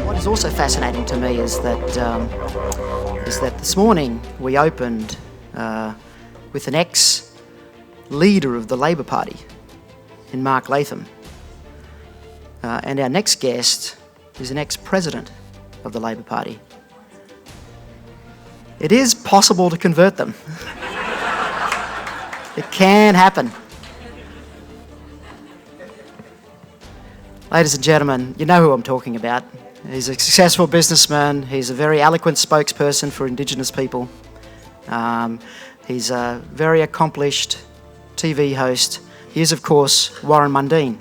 What is also fascinating to me is that this morning we opened with an ex-leader of the Labor Party in Mark Latham. And our next guest is an ex-president of the Labor Party. It is possible to convert them. It can happen. Ladies and gentlemen, you know who I'm talking about. He's a successful businessman. He's a very eloquent spokesperson for Indigenous people. He's a very accomplished TV host. He is, of course, Warren Mundine.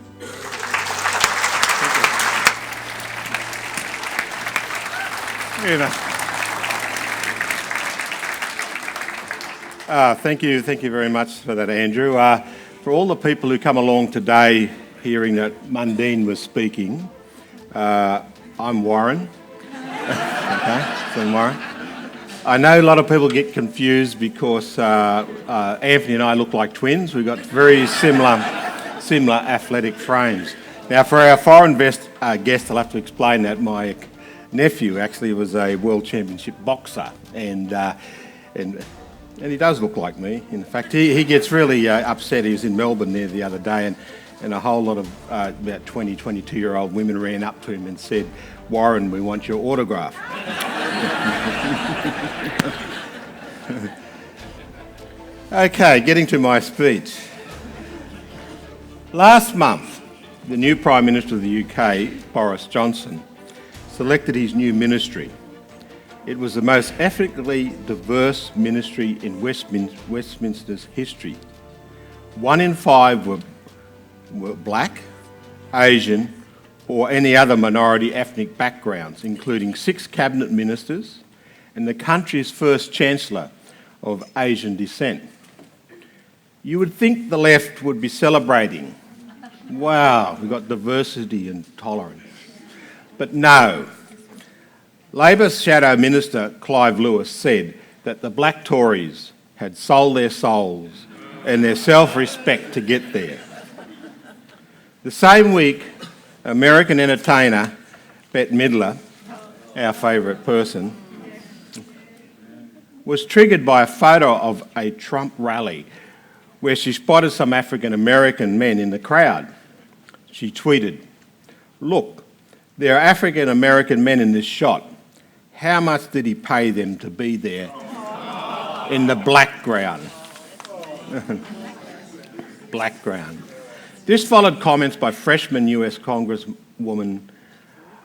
Thank you very much for that, Andrew. For all the people who come along today hearing that Mundine was speaking, I'm Warren. Okay, so I'm Warren. I know a lot of people get confused because Anthony and I look like twins. We've got very similar athletic frames. Now, for our foreign guest, I'll have to explain that my nephew actually was a world championship boxer, and he does look like me. In fact, he gets really upset. He was in Melbourne there the other day, and a whole lot of about 20, 22-year-old women ran up to him and said, "Warren, we want your autograph." Okay, getting to my speech. Last month, the new Prime Minister of the UK, Boris Johnson, selected his new ministry. It was the most ethnically diverse ministry in Westminster's history. 1 in 5 were black, Asian, or any other minority ethnic backgrounds, including 6 cabinet ministers and the country's first Chancellor of Asian descent. You would think the left would be celebrating. Wow, we've got diversity and tolerance. But no. Labor's Shadow Minister Clive Lewis said that the black Tories had sold their souls and their self-respect to get there. The same week, American entertainer Bette Midler, our favourite person, was triggered by a photo of a Trump rally where she spotted some African American men in the crowd. She tweeted, "Look, there are African American men in this shot. How much did he pay them to be there in the background?" Background. This followed comments by freshman US Congresswoman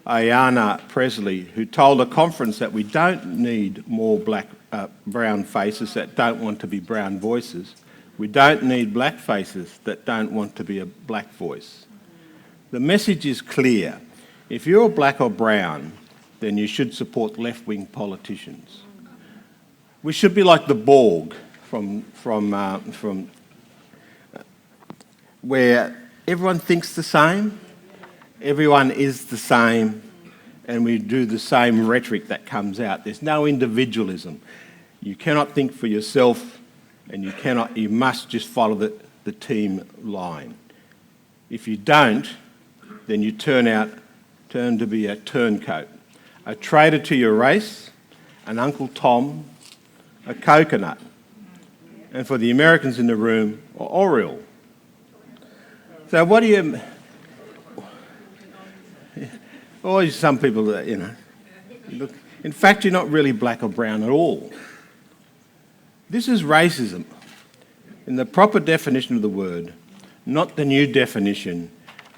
Ayanna Pressley, who told a conference that we don't need more brown faces that don't want to be brown voices. We don't need black faces that don't want to be a black voice. The message is clear. If you're black or brown, then you should support left-wing politicians. We should be like the Borg from where everyone thinks the same, everyone is the same, and we do the same rhetoric that comes out. There's no individualism. You cannot think for yourself, and you must just follow the team line. If you don't, then you turn to be a turncoat, a traitor to your race, an Uncle Tom, a coconut, and for the Americans in the room, Oriole. So what do you... Always some people that, look, in fact, you're not really black or brown at all. This is racism, in the proper definition of the word, not the new definition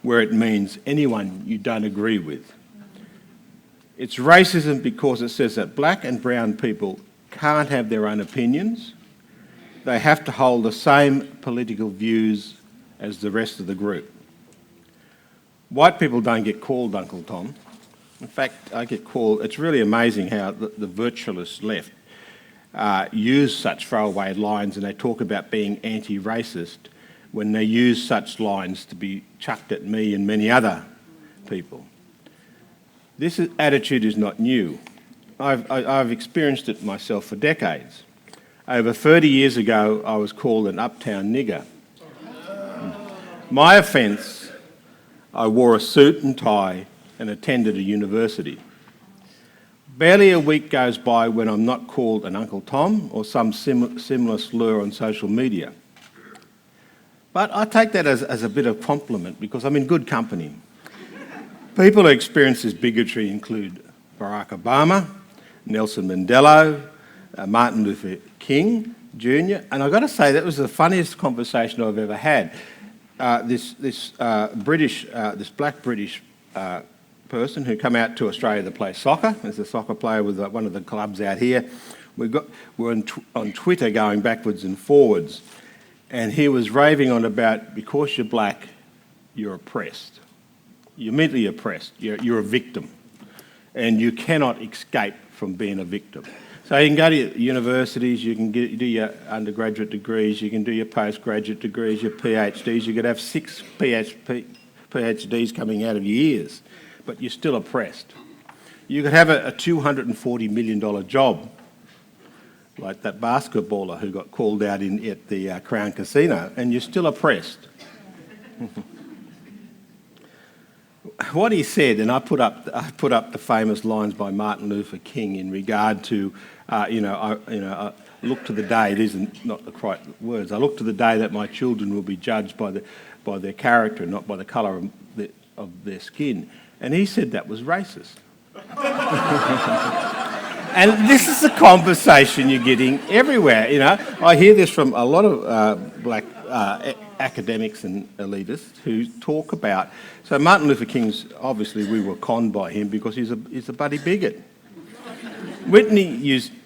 where it means anyone you don't agree with. It's racism because it says that black and brown people can't have their own opinions. They have to hold the same political views as the rest of the group. White people don't get called Uncle Tom. In fact, I get called... It's really amazing how the virtualist left use such throwaway lines, and they talk about being anti-racist when they use such lines to be chucked at me and many other people. Attitude is not new. I've experienced it myself for decades. Over 30 years ago, I was called an uptown nigger. My offence, I wore a suit and tie and attended a university. Barely a week goes by when I'm not called an Uncle Tom or some similar slur on social media. But I take that as a bit of compliment because I'm in good company. People who experience this bigotry include Barack Obama, Nelson Mandela, Martin Luther King Jr. And I've got to say, that was the funniest conversation I've ever had. This black British person who come out to Australia to play soccer, as a soccer player with one of the clubs out here. We're on Twitter going backwards and forwards, and he was raving on about, because you're black, you're oppressed. You're mentally oppressed. You're a victim, and you cannot escape from being a victim. So you can go to universities, you can do your undergraduate degrees, you can do your postgraduate degrees, your PhDs. You could have 6 PhDs coming out of your ears, but you're still oppressed. You could have a $240 million job, like that basketballer who got called out at the Crown Casino, and you're still oppressed. What he said, and I put up the famous lines by Martin Luther King in regard to, I look to the day. These are not the right words. I look to the day that my children will be judged by their character, not by the colour of their skin. And he said that was racist. And this is a conversation you're getting everywhere. I hear this from a lot of black academics and elitists who talk about. So Martin Luther King's, obviously we were conned by him because he's a bloody bigot. Whitney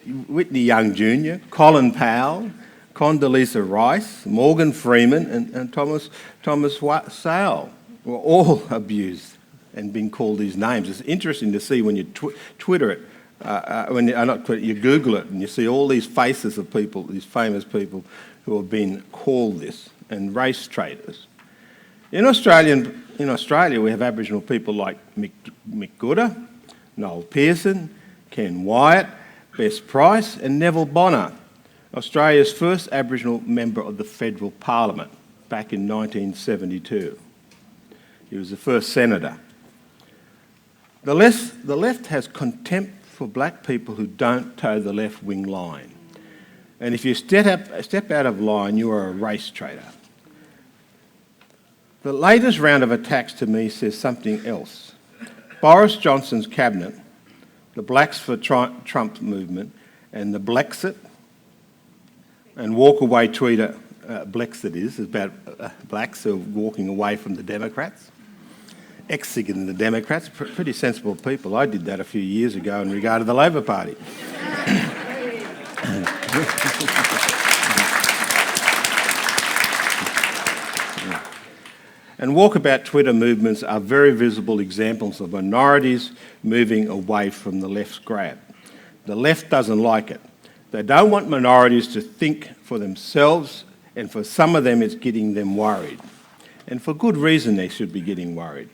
Young Jr., Colin Powell, Condoleezza Rice, Morgan Freeman, and Thomas Sowell were all abused and been called these names. It's interesting to see when you Twitter it. You Google it and you see all these faces of people, these famous people who have been called this, and race traitors. In Australia, we have Aboriginal people like Mick Gooder, Noel Pearson, Ken Wyatt, Bess Price, and Neville Bonner, Australia's first Aboriginal member of the Federal Parliament back in 1972. He was the first senator. The left has contempt for black people who don't toe the left-wing line. And if you step out of line, you are a race traitor. The latest round of attacks to me says something else. Boris Johnson's cabinet, the Blacks for Trump movement, and the Blexit and walk-away tweeter, Blexit is about blacks who are walking away from the Democrats, exiting the Democrats, pretty sensible people. I did that a few years ago in regard to the Labor Party. And walkabout Twitter movements are very visible examples of minorities moving away from the left's grab. The left doesn't like it. They don't want minorities to think for themselves, and for some of them it's getting them worried. And for good reason they should be getting worried.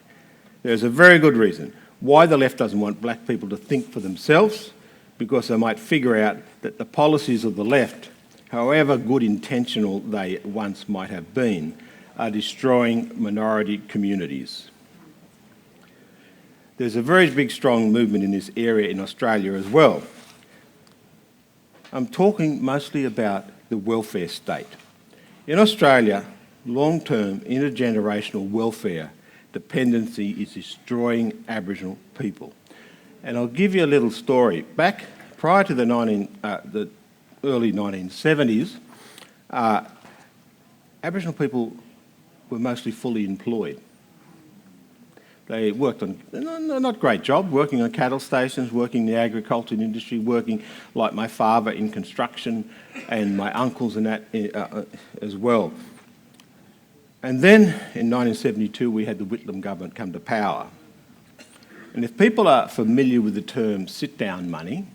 There's a very good reason why the left doesn't want black people to think for themselves, because they might figure out that the policies of the left, however good intentional they once might have been, are destroying minority communities. There's a very big, strong movement in this area in Australia as well. I'm talking mostly about the welfare state. In Australia, long-term intergenerational welfare dependency is destroying Aboriginal people. And I'll give you a little story. Back prior to the early 1970s, Aboriginal people were mostly fully employed. They worked on, not great job, working on cattle stations, working in the agriculture industry, working like my father in construction and my uncles and that as well. And then in 1972 we had the Whitlam government come to power. And if people are familiar with the term sit-down money,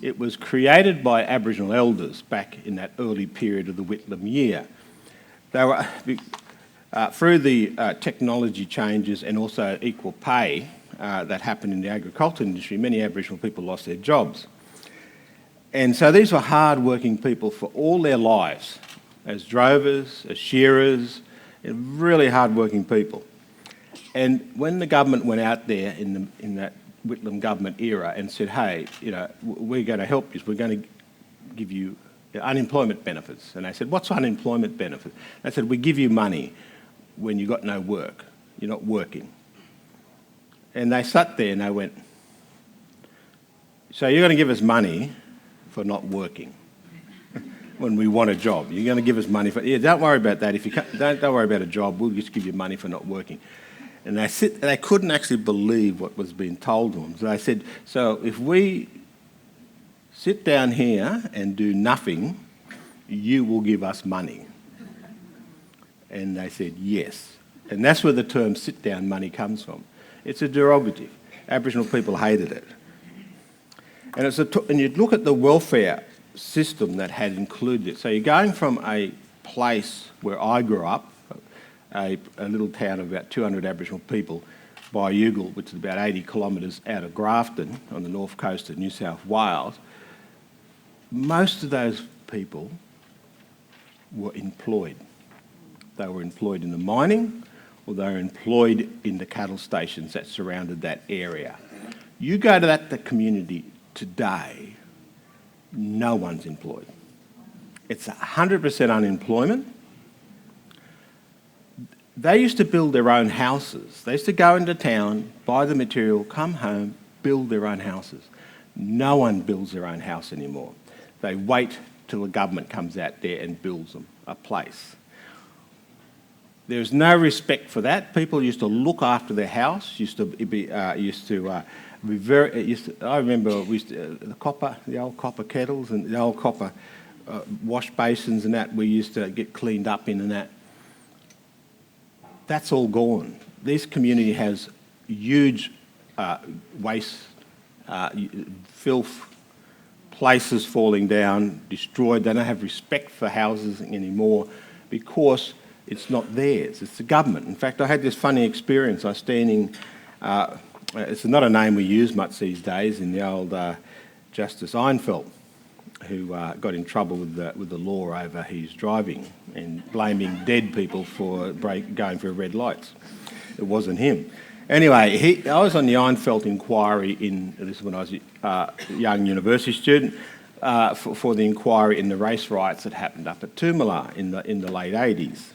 it was created by Aboriginal elders back in that early period of the Whitlam year. They were, through the technology changes and also equal pay, that happened in the agriculture industry, many Aboriginal people lost their jobs. And so these were hard-working people for all their lives, as drovers, as shearers, really hard-working people. And when the government went out there in that Whitlam government era and said, hey, we're going to help you, we're going to give you unemployment benefits. And they said, what's unemployment benefit? They said, we give you money when you've got no work, you're not working. And they sat there and they went, so you're going to give us money for not working when we want a job. You're going to give us money for... Yeah, don't worry about that. If you can't, don't worry about a job. We'll just give you money for not working. And they couldn't actually believe what was being told to them. So they said, so if we sit down here and do nothing, you will give us money. And they said, yes. And that's where the term sit-down money comes from. It's a derogative. Aboriginal people hated it. And you'd look at the welfare system that had included it. So you're going from a place where I grew up, a little town of about 200 Aboriginal people, by Yougal, which is about 80 kilometres out of Grafton on the north coast of New South Wales. Most of those people were employed. They were employed in the mining, or they were employed in the cattle stations that surrounded that area. You go to that community today, no one's employed. It's 100% unemployment. They used to build their own houses. They used to go into town, buy the material, come home, build their own houses. No one builds their own house anymore. They wait till the government comes out there and builds them a place. There's no respect for that. People used to look after their house. I remember the old copper kettles and the old copper wash basins and that we used to get cleaned up in and that. That's all gone. This community has huge waste, filth, places falling down, destroyed. They don't have respect for houses anymore because it's not theirs, it's the government. In fact, I had this funny experience. I was standing, it's not a name we use much these days, in the old Justice Einfeld, who got in trouble with the law over his driving and blaming dead people for going for red lights. It wasn't him. Anyway, I was on the Einfeld inquiry this is when I was a young university student, for the inquiry in the race riots that happened up at Toomala in the late 80s.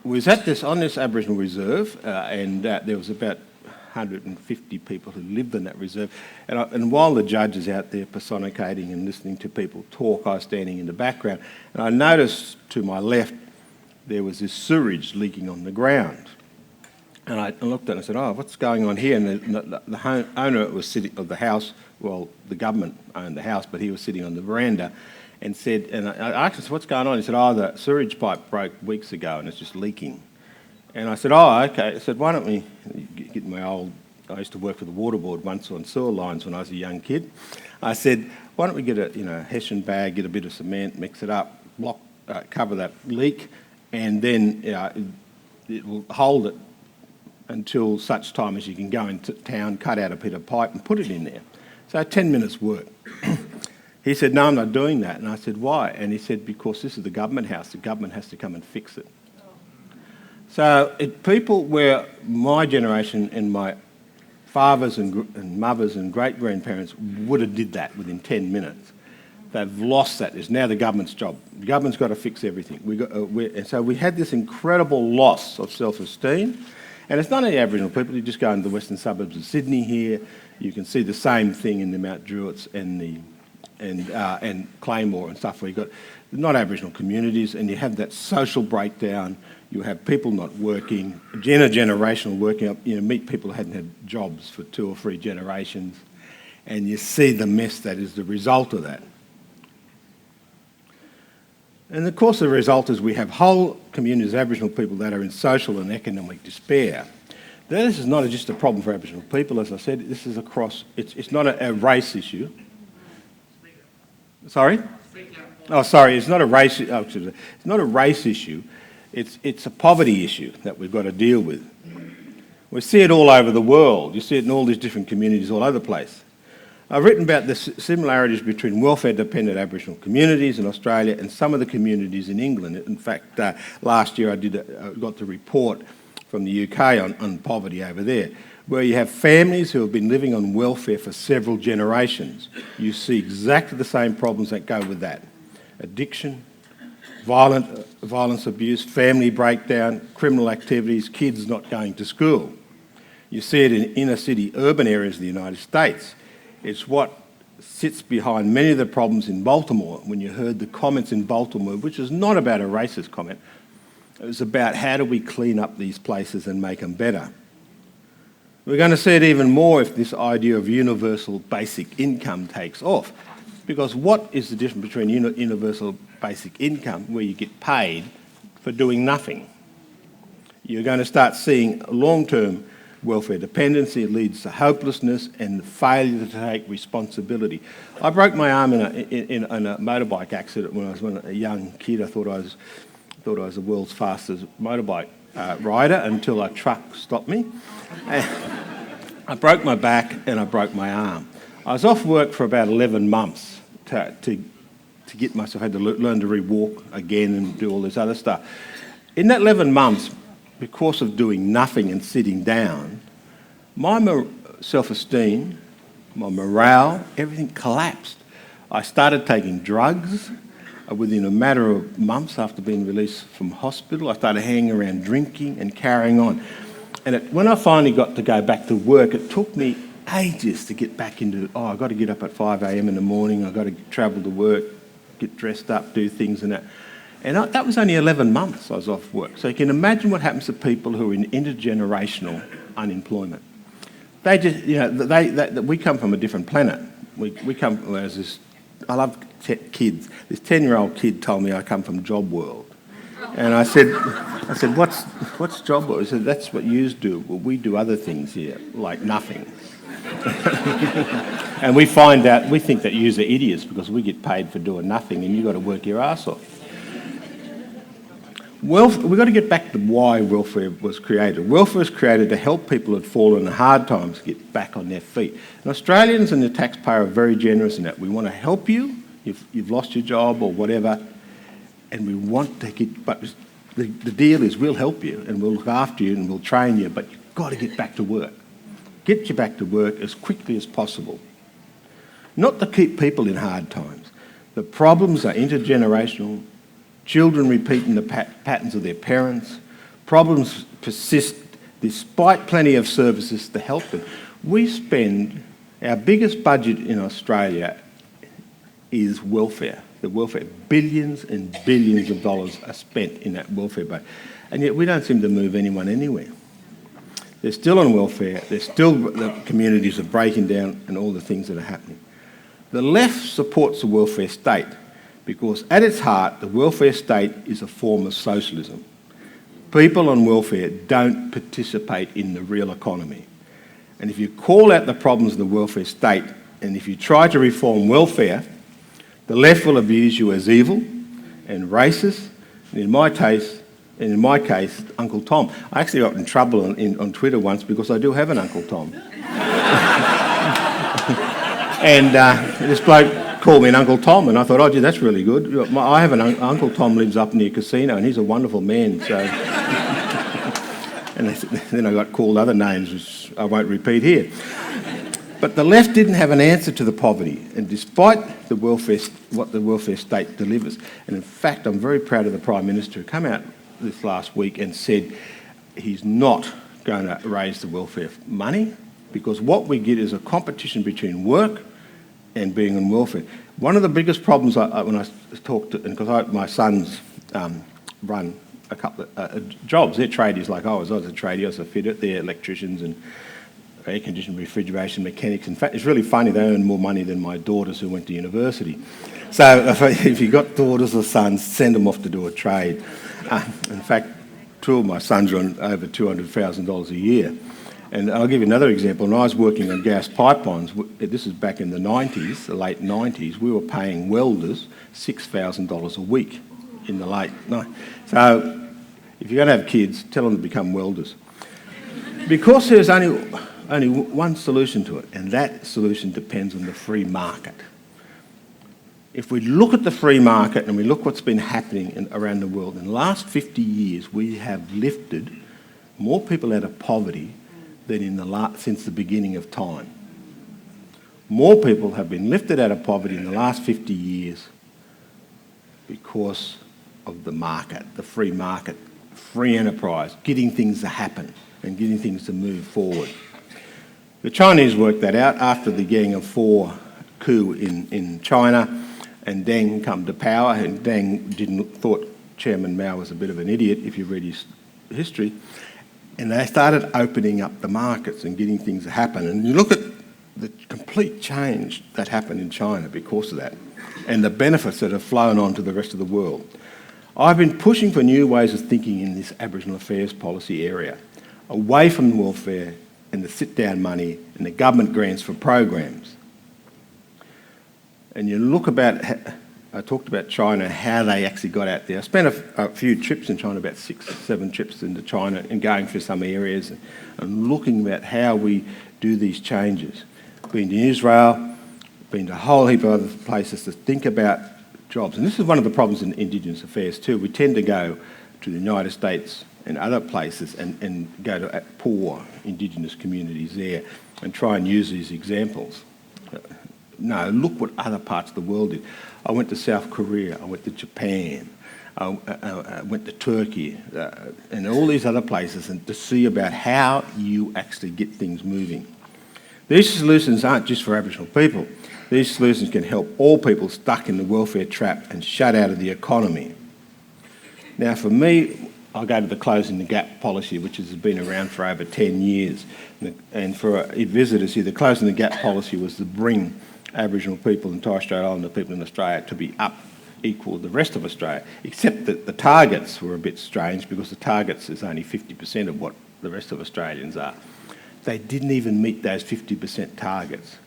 We was on this Aboriginal reserve, and there was about 150 people who lived in that reserve. And while the judge is out there personicating and listening to people talk, I was standing in the background, and I noticed to my left there was this sewage leaking on the ground. And I looked at it and I said, oh, what's going on here? And the owner was sitting of the house, well, the government owned the house, but he was sitting on the veranda and said, and I asked him, what's going on? He said, oh, the sewage pipe broke weeks ago and it's just leaking. And I said, oh, okay. I said, why don't we get I used to work for the water board once on sewer lines when I was a young kid. I said, why don't we get a Hessian bag, get a bit of cement, mix it up, cover that leak, and then it will hold it until such time as you can go into town, cut out a bit of pipe and put it in there. So 10 minutes work. He said, no, I'm not doing that. And I said, why? And he said, because this is the government house. The government has to come and fix it. So people where my generation and my fathers and mothers and great-grandparents would have did that within 10 minutes. They've lost that. It's now the government's job. The government's got to fix everything. And so we had this incredible loss of self-esteem. And it's not only Aboriginal people. You just go into the western suburbs of Sydney here, you can see the same thing in the Mount Druitts and Claymore and stuff, where you've got not Aboriginal communities, and you have that social breakdown. You have people not working, generational working up. Meet people who hadn't had jobs for 2 or 3 generations, and you see the mess that is the result of that. And of course the result is we have whole communities of Aboriginal people that are in social and economic despair. This is not just a problem for Aboriginal people, as I said, this is across, it's not a race issue. Sorry? Oh, sorry, it's not a race, it's not a race issue, it's a poverty issue that we've got to deal with. We see it all over the world. You see it in all these different communities all over the place. I've written about the similarities between welfare-dependent Aboriginal communities in Australia and some of the communities in England. In fact, last year I got the report from the UK on poverty over there, where you have families who have been living on welfare for several generations. You see exactly the same problems that go with that. Addiction, violence abuse, family breakdown, criminal activities, kids not going to school. You see it in inner city urban areas of the United States. It's what sits behind many of the problems in Baltimore. When you heard the comments in Baltimore, which is not about a racist comment, it was about how do we clean up these places and make them better. We're going to see it even more if this idea of universal basic income takes off. Because what is the difference between universal basic income, where you get paid for doing nothing? You're going to start seeing long-term welfare dependency. It leads to hopelessness and failure to take responsibility. I broke my arm in a motorbike accident when I was a young kid. I thought I was the world's fastest motorbike rider until a truck stopped me. I broke my back and I broke my arm. I was off work for about 11 months to get myself, I had to learn to re-walk again and do all this other stuff. In that 11 months, because of doing nothing and sitting down, my self-esteem, my morale, everything collapsed. I started taking drugs. Within a matter of months after being released from hospital, I started hanging around drinking and carrying on. And when I finally got to go back to work, it took me ages to get back into, I've got to get up at 5 a.m. in the morning, I've got to travel to work, get dressed up, do things and that. And that was only 11 months I was off work. So you can imagine what happens to people who are in intergenerational unemployment. They just, we come from a different planet. We come, as this, I love kids. This 10-year-old kid told me I come from Job World. And I said, what's Job World? He said, that's what yous do. Well, we do other things here, like nothing. And we find out, we think that yous are idiots because we get paid for doing nothing and you've got to work your ass off. We've got to get back to why welfare was created. Welfare was created to help people who'd fallen in hard times get back on their feet. And Australians and the taxpayer are very generous in that. We want to help you if you've lost your job or whatever, and we want to get, but the deal is we'll help you and we'll look after you and we'll train you, but you've got to get back to work. Get you back to work as quickly as possible. Not to keep people in hard times. The problems are intergenerational. Children repeating the patterns of their parents. Problems persist despite plenty of services to help them. We spend, our biggest budget in Australia is welfare. The welfare, billions and billions of dollars are spent in that welfare budget. And yet we don't seem to move anyone anywhere. They're still on welfare. They're still, the communities are breaking down and all the things that are happening. The left supports the welfare state, because at its heart, the welfare state is a form of socialism. People on welfare don't participate in the real economy. And if you call out the problems of the welfare state, and if you try to reform welfare, the left will abuse you as evil and racist, and in my case, Uncle Tom. I actually got in trouble on Twitter once because I do have an Uncle Tom. And this bloke called me an Uncle Tom, and I thought, oh, gee, that's really good. I have an Uncle Tom lives up near Casino, and he's a wonderful man. So, and then I got called other names, which I won't repeat here. But the left didn't have an answer to the poverty, and despite what the welfare state delivers, and in fact, I'm very proud of the Prime Minister who came out this last week and said he's not going to raise the welfare money, because what we get is a competition between work and being on welfare. One of the biggest problems when I talk to, and because my sons run a couple of jobs, they're tradies like I was. I was a tradie, I was a fitter, they're electricians and air conditioning, refrigeration, mechanics. In fact, it's really funny, they earn more money than my daughters who went to university. So if you've got daughters or sons, send them off to do a trade. In fact, two of my sons are on over $200,000 a year. And I'll give you another example. When I was working on gas pipelines, this is back in the 90s, the late 90s, we were paying welders $6,000 a week in the late 90s. So if you're going to have kids, tell them to become welders. Because there's only one solution to it, and that solution depends on the free market. If we look at the free market and we look what's been happening around the world, in the last 50 years we have lifted more people out of poverty than since the beginning of time. More people have been lifted out of poverty in the last 50 years because of the market, the free market, free enterprise, getting things to happen and getting things to move forward. The Chinese worked that out after the Gang of Four coup in China, and Deng come to power, and Deng thought Chairman Mao was a bit of an idiot, if you read his history, and they started opening up the markets and getting things to happen. And you look at the complete change that happened in China because of that, and the benefits that have flown on to the rest of the world. I've been pushing for new ways of thinking in this Aboriginal affairs policy area, away from welfare and the sit-down money and the government grants for programs. And you look about, I talked about China, how they actually got out there. I spent a few trips in China, about 6 or 7 trips into China, and going through some areas and looking at how we do these changes. Been to Israel, been to a whole heap of other places to think about jobs. And this is one of the problems in Indigenous affairs too. We tend to go to the United States and other places and go to poor Indigenous communities there and try and use these examples. No, look what other parts of the world did. I went to South Korea, I went to Japan, I went to Turkey and all these other places, and to see about how you actually get things moving. These solutions aren't just for Aboriginal people. These solutions can help all people stuck in the welfare trap and shut out of the economy. Now for me, I'll go to the Closing the Gap policy, which has been around for over 10 years. And for visitors here, the Closing the Gap policy was to bring Aboriginal people and Torres Strait Islander people in Australia to be equal to the rest of Australia, except that the targets were a bit strange because the targets is only 50% of what the rest of Australians are. They didn't even meet those 50% targets.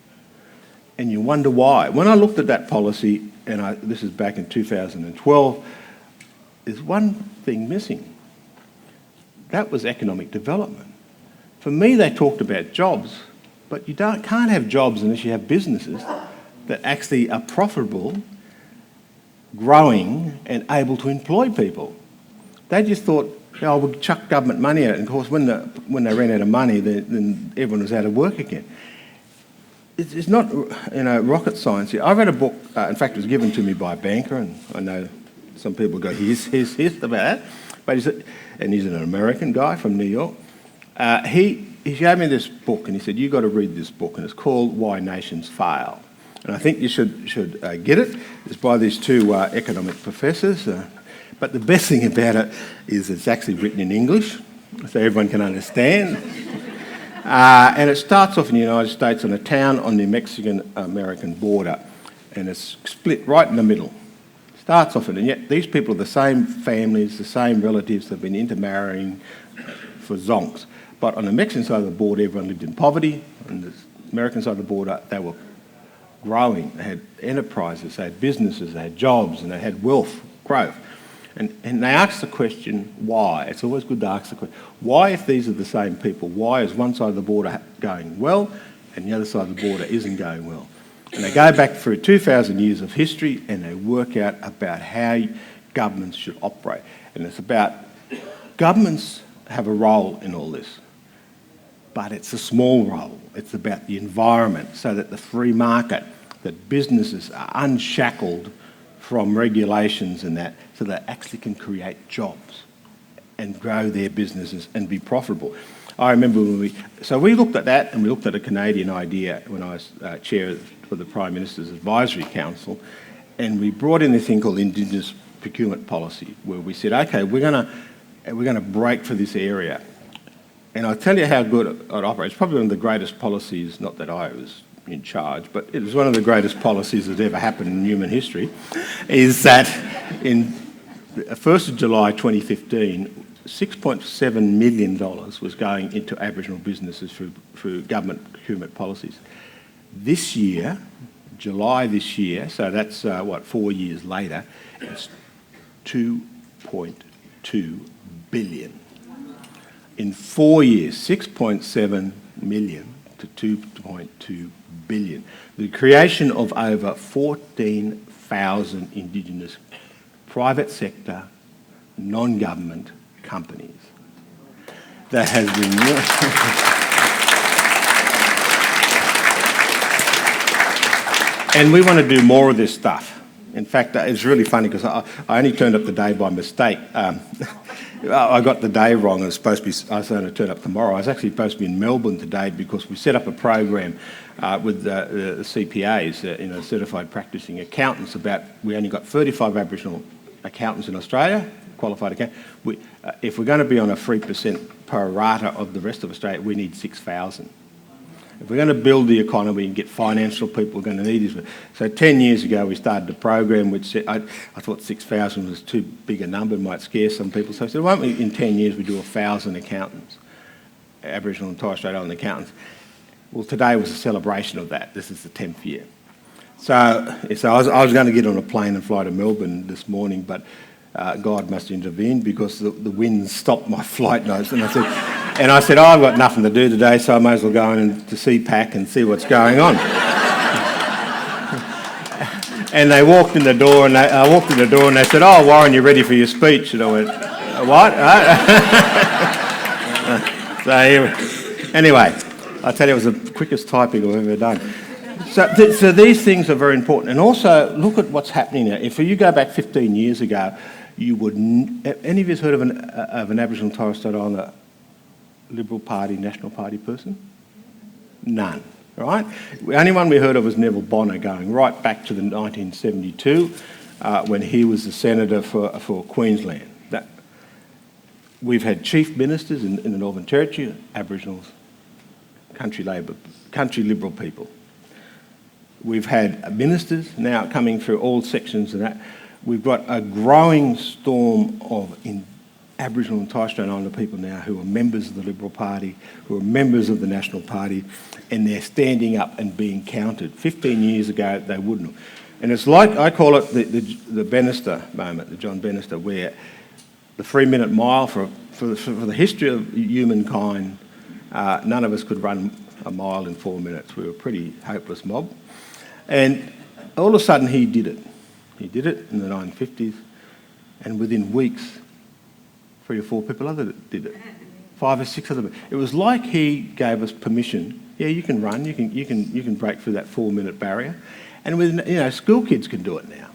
And you wonder why. When I looked at that policy, and this is back in 2012, there's one thing missing. That was economic development. For me, they talked about jobs, but you can't have jobs unless you have businesses that actually are profitable, growing, and able to employ people. They just thought, oh, we'll chuck government money out. And of course, when they ran out of money, then everyone was out of work again. It's not, rocket science here. I read a book, in fact, it was given to me by a banker, and I know some people go, here's about that. But he's an American guy from New York. He showed me this book, and he said, you've got to read this book, and it's called Why Nations Fail. And I think you should get it. It's by these two economic professors. But the best thing about it is it's actually written in English, so everyone can understand. And it starts off in the United States on a town on the Mexican-American border, and it's split right in the middle. Starts off in, and yet these people are the same families, the same relatives, have been intermarrying for zonks. But on the Mexican side of the border, everyone lived in poverty. On the American side of the border, they were growing. They had enterprises, they had businesses, they had jobs, and they had wealth, growth. And they asked the question, why? It's always good to ask the question, why, if these are the same people, why is one side of the border going well and the other side of the border isn't going well? And they go back through 2,000 years of history and they work out about how governments should operate. And it's about governments have a role in all this, but it's a small role. It's about the environment so that the free market, that businesses are unshackled from regulations and that, so they actually can create jobs and grow their businesses and be profitable. I remember when we looked at that, and we looked at a Canadian idea when I was chair for the Prime Minister's Advisory Council, and we brought in this thing called Indigenous procurement policy, where we said, okay, we're going to break for this area. And I'll tell you how good it operates. It's probably one of the greatest policies, not that I was in charge, but it was one of the greatest policies that ever happened in human history, is that in 1st of July 2015, $6.7 million was going into Aboriginal businesses through government procurement policies. This year, July this year, so that's 4 years later, it's $2.2 billion. in 4 years, 6.7 million to 2.2 billion. The creation of over 14,000 Indigenous private sector, non-government companies. That has been... And we want to do more of this stuff. In fact, it's really funny because I only turned up today by mistake. I got the day wrong. I was going to turn up tomorrow. I was actually supposed to be in Melbourne today because we set up a program with the CPAs, Certified Practicing Accountants. We only got 35 Aboriginal accountants in Australia, qualified accountants. If we're going to be on a 3% pro rata of the rest of Australia, we need 6,000. If we're going to build the economy and get financial people, we're going to need this. So 10 years ago, we started a program which I thought 6,000 was too big a number, might scare some people. So I said, why don't we, in 10 years, we do 1,000 accountants, Aboriginal and Torres Strait Islander accountants. Well, today was a celebration of that. This is the 10th year. So I was going to get on a plane and fly to Melbourne this morning, but God must intervene because the wind stopped my flight notes. And I said, I've got nothing to do today, so I may as well go into CPAC and see what's going on. And they walked in the door, and I walked in the door, and they said, "Oh, Warren, you ready for your speech?" And I went, "What?" Anyway, I tell you, it was the quickest typing I've ever done. So these things are very important. And also, look at what's happening now. If you go back 15 years ago, you would... Any of you heard of an Aboriginal and Torres Strait Islander Liberal Party, National Party person? None, right? The only one we heard of was Neville Bonner, going right back to the 1972 when he was the senator for Queensland. We've had chief ministers in the Northern Territory, Aboriginals, country Liberal people. We've had ministers now coming through all sections of that. We've got a growing storm of Aboriginal and Torres Strait Islander people now who are members of the Liberal Party, who are members of the National Party, and they're standing up and being counted. 15 years ago, they wouldn't have. And it's like, I call it the Bannister moment, the John Bannister, where the 3-minute mile for the history of humankind, none of us could run a mile in 4 minutes. We were a pretty hopeless mob. And all of a sudden, he did it. He did it in the 1950s, and within weeks, 3 or 4 people other did it. 5 or 6 other. It was like he gave us permission. Yeah, you can run. You can break through that 4-minute barrier, and school kids can do it now.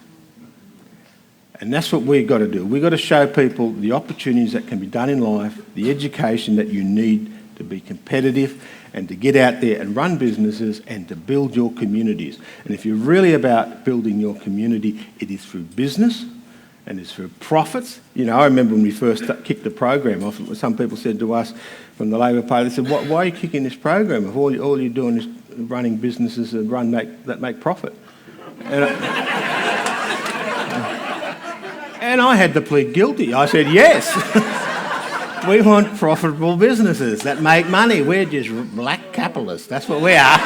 And that's what we've got to do. We've got to show people the opportunities that can be done in life, the education that you need to be competitive, and to get out there and run businesses and to build your communities. And if you're really about building your community, it is through business. And it's for profits. I remember when we first kicked the program off, some people said to us from the Labor Party, they said, why are you kicking this program if all you're doing is running businesses that make profit? And I had to plead guilty. I said, yes, we want profitable businesses that make money. We're just black capitalists. That's what we are.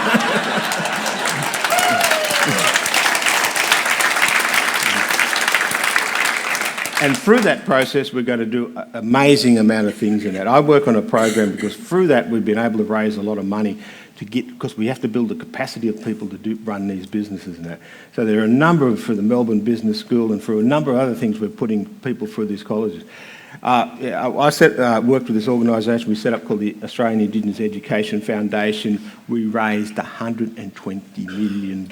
And through that process, we're going to do an amazing amount of things in that. I work on a program because through that, we've been able to raise a lot of money because we have to build the capacity of people to run these businesses and that. So there are a number for the Melbourne Business School and through a number of other things we're putting people through these colleges. I worked with this organisation we set up called the Australian Indigenous Education Foundation. We raised $120 million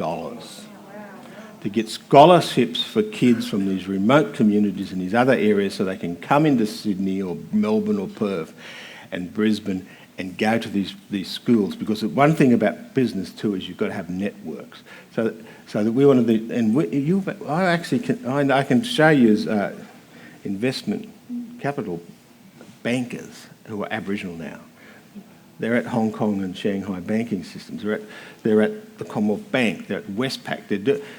to get scholarships for kids from these remote communities in these other areas so they can come into Sydney or Melbourne or Perth and Brisbane and go to these schools. Because one thing about business too is you've got to have networks. So that we want to, I can show you as investment capital bankers who are Aboriginal now. They're at Hong Kong and Shanghai banking systems. They're at the Commonwealth Bank. They're at Westpac.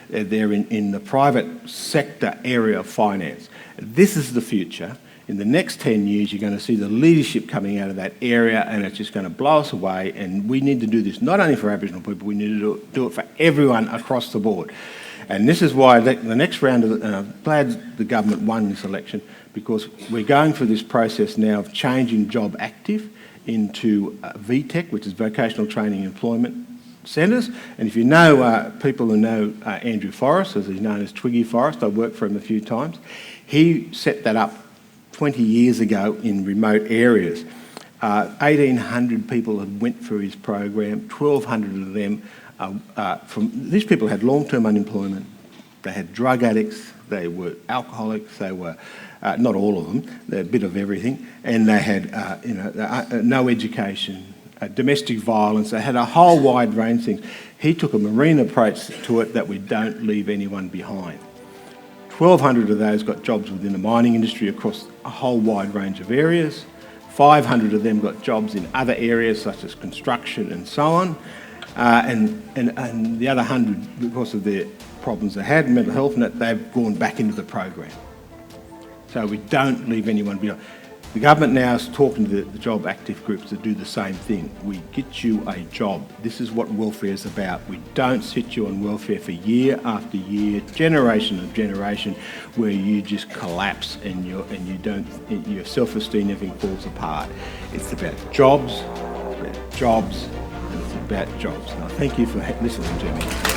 They're in the private sector area of finance. This is the future. In the next 10 years, you're going to see the leadership coming out of that area, and it's just going to blow us away. And we need to do this not only for Aboriginal people, we need to do it for everyone across the board. And this is why the next round of I'm glad the government won this election, because we're going through this process now of changing Job Active into VTEC, which is Vocational Training Employment Centres. And if you know people who know Andrew Forrest, as he's known as Twiggy Forrest, I've worked for him a few times, he set that up 20 years ago in remote areas. 1,800 people had went through his program, 1,200 of them these people had long-term unemployment, they had drug addicts, they were alcoholics, they were, not all of them, they're a bit of everything, and they had no education, domestic violence, they had a whole wide range of things. He took a marine approach to it that we don't leave anyone behind. 1,200 of those got jobs within the mining industry across a whole wide range of areas. 500 of them got jobs in other areas such as construction and so on. And the other 100, because of their problems they had, mental health, and that, they've gone back into the program. So we don't leave anyone behind. The government now is talking to the job active groups to do the same thing. We get you a job. This is what welfare is about. We don't sit you on welfare for year after year, generation after generation, where you just collapse and your self-esteem, everything falls apart. It's about jobs, and it's about jobs. And I thank you for listening to me.